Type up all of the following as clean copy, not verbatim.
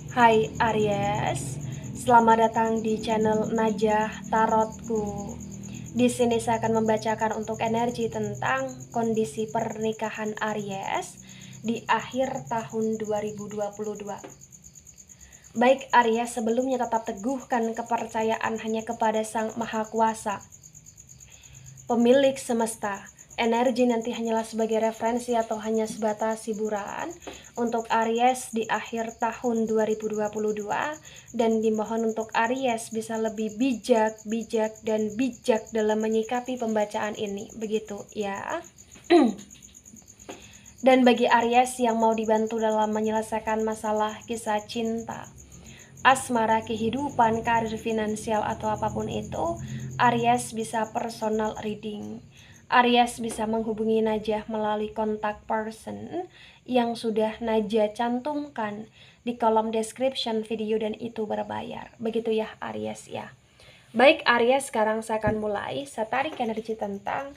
Hai Aries, selamat datang di channel Najah Tarotku. Di sini saya akan membacakan untuk energi tentang kondisi pernikahan Aries di akhir tahun 2022. Baik Aries, sebelumnya tetap teguhkan kepercayaan hanya kepada Sang Maha Kuasa, pemilik semesta. Energi nanti hanyalah sebagai referensi atau hanya sebatas hiburan untuk Aries di akhir tahun 2022, dan dimohon untuk Aries bisa lebih bijak dalam menyikapi pembacaan ini, begitu ya. Dan bagi Aries yang mau dibantu dalam menyelesaikan masalah kisah cinta, asmara, kehidupan, karir, finansial, atau apapun itu, Aries bisa personal reading. Aries bisa menghubungi Najah melalui kontak person yang sudah Najah cantumkan di kolom description video, dan itu berbayar. Begitu ya Aries ya. Baik Aries, sekarang saya akan mulai. Saya tarik energi tentang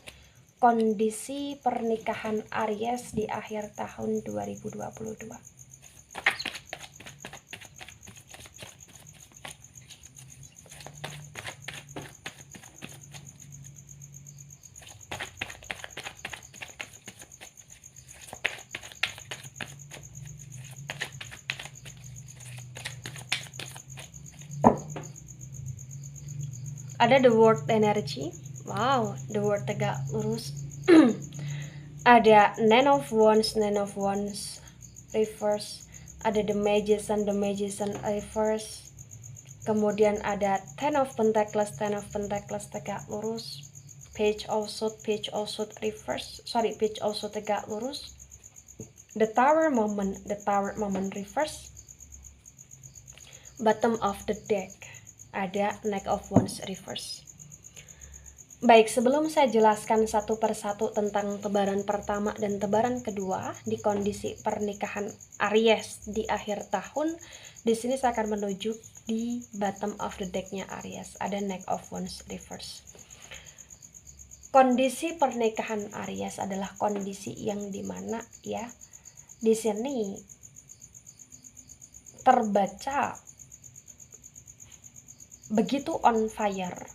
kondisi pernikahan Aries di akhir tahun 2022. Ada the word energy. Wow, the word tegak lurus. Ada nine of wands reverse. Ada the magician reverse. Kemudian ada ten of pentacles tegak lurus. Page of swords reverse. Page of swords tegak lurus. The tower moment reverse. Bottom of the deck ada Knight of Wands reverse. Baik, sebelum saya jelaskan satu persatu tentang tebaran pertama dan tebaran kedua di kondisi pernikahan Aries di akhir tahun, di sini saya akan menuju di bottom of the deck-nya Aries, ada Knight of Wands reverse. Kondisi pernikahan Aries adalah kondisi yang dimana ya, di sini terbaca begitu on fire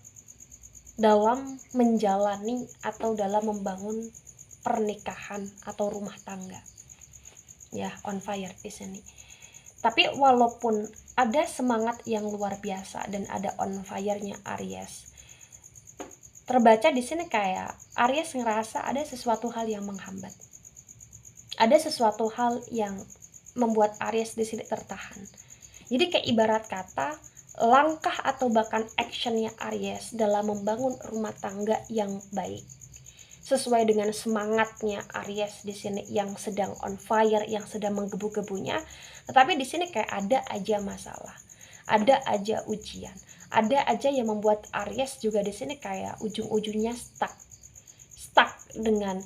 dalam menjalani atau dalam membangun pernikahan atau rumah tangga. Ya, on fire di sini. Tapi walaupun ada semangat yang luar biasa dan ada on fire-nya Aries, terbaca di sini kayak Aries ngerasa ada sesuatu hal yang menghambat. Ada sesuatu hal yang membuat Aries di sini tertahan. Jadi kayak ibarat kata langkah atau bahkan actionnya Aries dalam membangun rumah tangga yang baik sesuai dengan semangatnya Aries di sini yang sedang on fire, yang sedang menggebu-gebunya. Tetapi di sini kayak ada aja masalah, ada aja ujian, ada aja yang membuat Aries juga di sini kayak ujung-ujungnya stuck dengan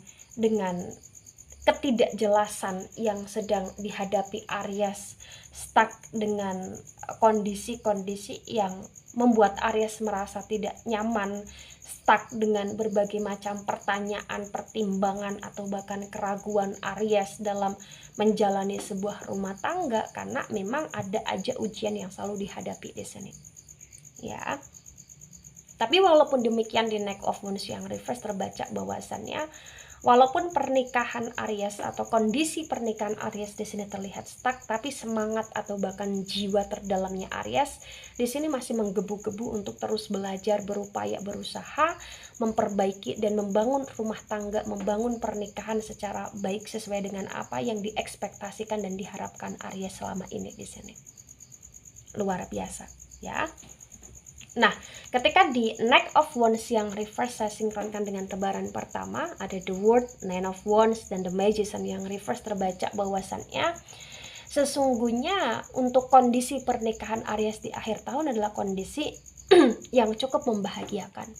ketidakjelasan yang sedang dihadapi Aries, stuck dengan kondisi-kondisi yang membuat Aries merasa tidak nyaman, stuck dengan berbagai macam pertanyaan, pertimbangan, atau bahkan keraguan Aries dalam menjalani sebuah rumah tangga, karena memang ada aja ujian yang selalu dihadapi di sini. Ya. Tapi walaupun demikian di Knight of Wands yang reverse terbaca bahwasannya walaupun pernikahan Aries atau kondisi pernikahan Aries di sini terlihat stuck, tapi semangat atau bahkan jiwa terdalamnya Aries di sini masih menggebu-gebu untuk terus belajar, berupaya, berusaha memperbaiki dan membangun rumah tangga, membangun pernikahan secara baik sesuai dengan apa yang diekspektasikan dan diharapkan Aries selama ini di sini. Luar biasa, ya. Nah, ketika di Knight of Wands yang reverse saya sinkronkan dengan tebaran pertama, ada the word Nine of Wands dan the Magician yang reverse terbaca bahwasannya sesungguhnya untuk kondisi pernikahan Aries di akhir tahun adalah kondisi yang cukup membahagiakan.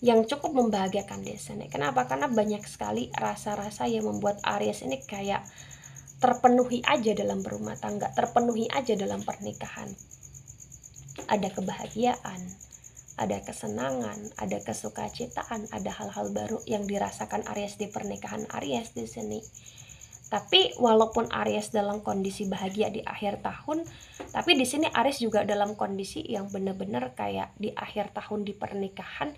Yang cukup membahagiakan di sini. Kenapa? Karena banyak sekali rasa-rasa yang membuat Aries ini kayak terpenuhi aja dalam berumah tangga, terpenuhi aja dalam pernikahan. Ada kebahagiaan, ada kesenangan, ada kesukacitaan, ada hal-hal baru yang dirasakan Aries di pernikahan Aries di sini. Tapi walaupun Aries dalam kondisi bahagia di akhir tahun, tapi di sini Aries juga dalam kondisi yang benar-benar kayak di akhir tahun di pernikahan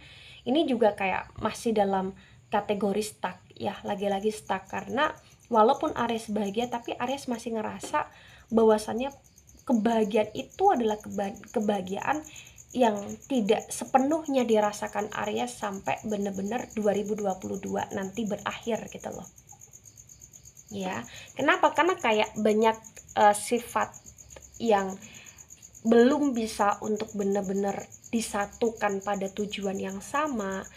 ini juga kayak masih dalam kategori stuck ya, lagi-lagi stuck karena walaupun Aries bahagia tapi Aries masih ngerasa bahwasannya kebahagiaan itu adalah kebahagiaan yang tidak sepenuhnya dirasakan Aries sampai benar-benar 2022 nanti berakhir gitu loh. Ya, kenapa? Karena kayak banyak sifat yang belum bisa untuk benar-benar disatukan pada tujuan yang sama.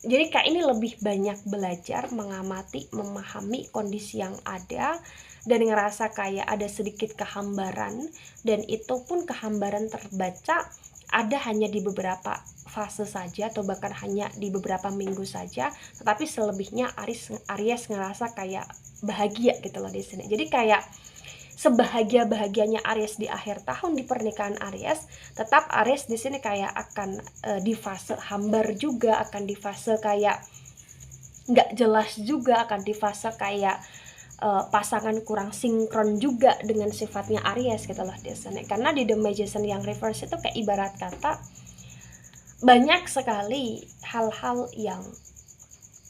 Jadi kayak ini lebih banyak belajar, mengamati, memahami kondisi yang ada dan ngerasa kayak ada sedikit kehambaran, dan itu pun kehambaran terbaca ada hanya di beberapa fase saja atau bahkan hanya di beberapa minggu saja, tetapi selebihnya Aries ngerasa kayak bahagia gitu loh di sini. Jadi kayak sebahagia-bahagianya Aries di akhir tahun di pernikahan Aries, tetap Aries di sini kayak akan di fase hambar juga, akan di fase kayak nggak jelas juga, akan di fase kayak pasangan kurang sinkron juga dengan sifatnya Aries gitu loh di sini. Karena di The Magician yang reverse itu kayak ibarat kata banyak sekali hal-hal yang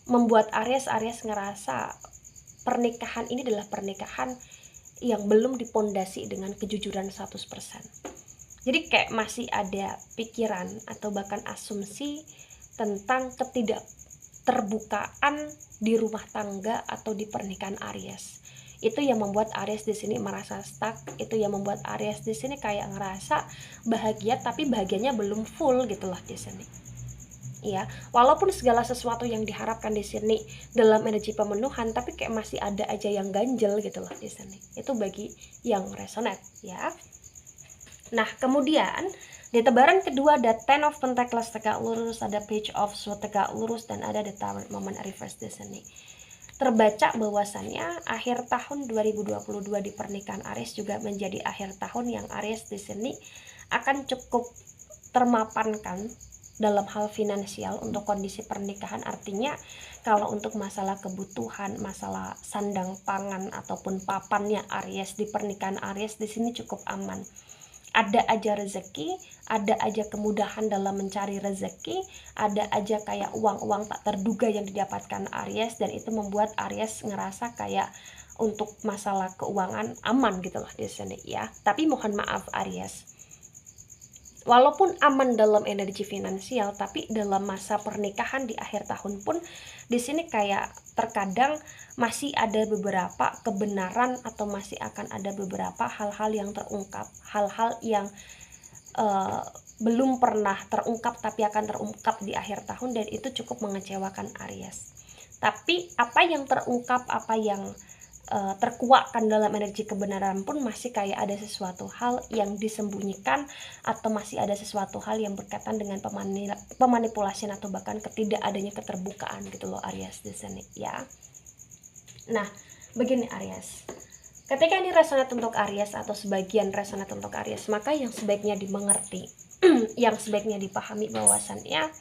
membuat Aries ngerasa pernikahan ini adalah pernikahan yang belum dipondasi dengan kejujuran 100%. Jadi kayak masih ada pikiran atau bahkan asumsi tentang ketidakterbukaan di rumah tangga atau di pernikahan Aries. Itu yang membuat Aries di sini merasa stuck, itu yang membuat Aries di sini kayak ngerasa bahagia tapi bahagianya belum full gitu loh di sini. Ya, walaupun segala sesuatu yang diharapkan di sini dalam energi pemenuhan, tapi kayak masih ada aja yang ganjel gitu loh di sini. Itu bagi yang resonate ya. Nah, kemudian di tebaran kedua ada Ten of Pentacles tegak lurus, ada Page of Swords tegak lurus, dan ada The Tower Moment reverse di sini. Terbaca bahwasannya akhir tahun 2022 di pernikahan Aries juga menjadi akhir tahun yang Aries di sini akan cukup termapankan dalam hal finansial untuk kondisi pernikahan. Artinya kalau untuk masalah kebutuhan, masalah sandang pangan ataupun papannya Aries di pernikahan Aries di sini cukup aman. Ada aja rezeki, ada aja kemudahan dalam mencari rezeki, ada aja kayak uang-uang tak terduga yang didapatkan Aries, dan itu membuat Aries ngerasa kayak untuk masalah keuangan aman gitu loh di sini ya. Tapi mohon maaf Aries, walaupun aman dalam energi finansial, tapi dalam masa pernikahan di akhir tahun pun di sini kayak terkadang masih ada beberapa kebenaran atau masih akan ada beberapa hal-hal yang terungkap, hal-hal yang belum pernah terungkap tapi akan terungkap di akhir tahun, dan itu cukup mengecewakan Aries. Tapi apa yang terungkap, apa yang terkuakkan dalam energi kebenaran pun masih kayak ada sesuatu hal yang disembunyikan atau masih ada sesuatu hal yang berkaitan dengan pemanipulasi atau bahkan ketidakadanya keterbukaan gitu loh Aries di sini ya. Nah, begini Aries, ketika ini resonate untuk Aries atau sebagian resonate untuk Aries, maka yang sebaiknya dimengerti yang sebaiknya dipahami bahwasannya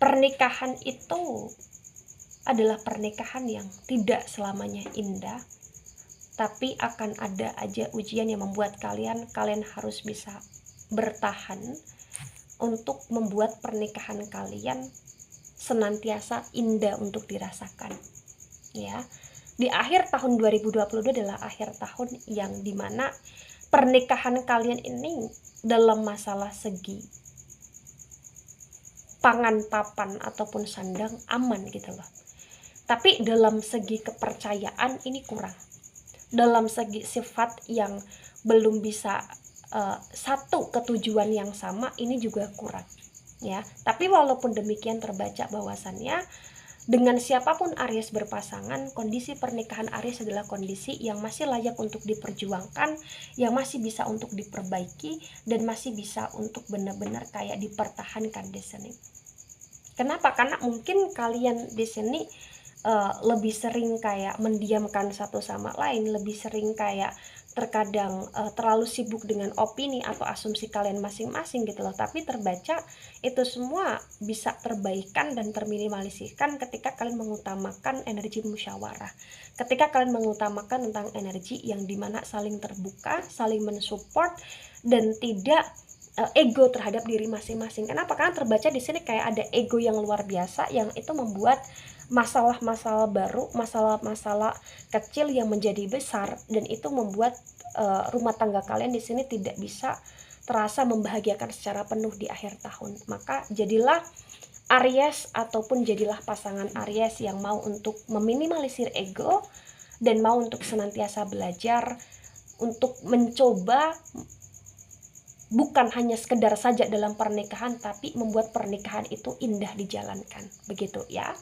pernikahan itu adalah pernikahan yang tidak selamanya indah, tapi akan ada aja ujian yang membuat kalian harus bisa bertahan untuk membuat pernikahan kalian senantiasa indah untuk dirasakan ya. Di akhir tahun 2022 adalah akhir tahun yang dimana pernikahan kalian ini dalam masalah segi pangan, papan ataupun sandang aman gitu loh. Tapi dalam segi kepercayaan ini kurang. Dalam segi sifat yang belum bisa satu ketujuan yang sama ini juga kurang ya. Tapi walaupun demikian terbaca bahwasannya dengan siapapun Aries berpasangan, kondisi pernikahan Aries adalah kondisi yang masih layak untuk diperjuangkan, yang masih bisa untuk diperbaiki, dan masih bisa untuk benar-benar kayak dipertahankan di sini. Kenapa? Karena mungkin kalian di sini lebih sering kayak mendiamkan satu sama lain, lebih sering kayak terkadang terlalu sibuk dengan opini atau asumsi kalian masing-masing gitu loh. Tapi terbaca itu semua bisa terbaikan dan terminimalisirkan ketika kalian mengutamakan energi musyawarah. Ketika kalian mengutamakan tentang energi yang dimana saling terbuka, saling mensupport, dan tidak ego terhadap diri masing-masing. Kenapa? Karena terbaca di sini kayak ada ego yang luar biasa yang itu membuat masalah-masalah baru, masalah-masalah kecil yang menjadi besar, dan itu membuat rumah tangga kalian di sini tidak bisa terasa membahagiakan secara penuh di akhir tahun. Maka jadilah Aries ataupun jadilah pasangan Aries yang mau untuk meminimalisir ego dan mau untuk senantiasa belajar untuk mencoba bukan hanya sekedar saja dalam pernikahan, tapi membuat pernikahan itu indah dijalankan. Begitu ya.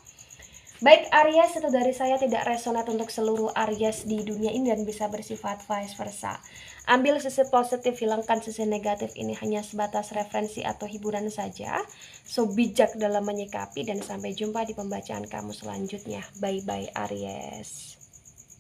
Baik Aries, itu dari saya, tidak resonate untuk seluruh Aries di dunia ini dan bisa bersifat vice versa. Ambil sisi positif, hilangkan sisi negatif, ini hanya sebatas referensi atau hiburan saja. So bijak dalam menyikapi, dan sampai jumpa di pembacaan kamu selanjutnya. Bye bye Aries.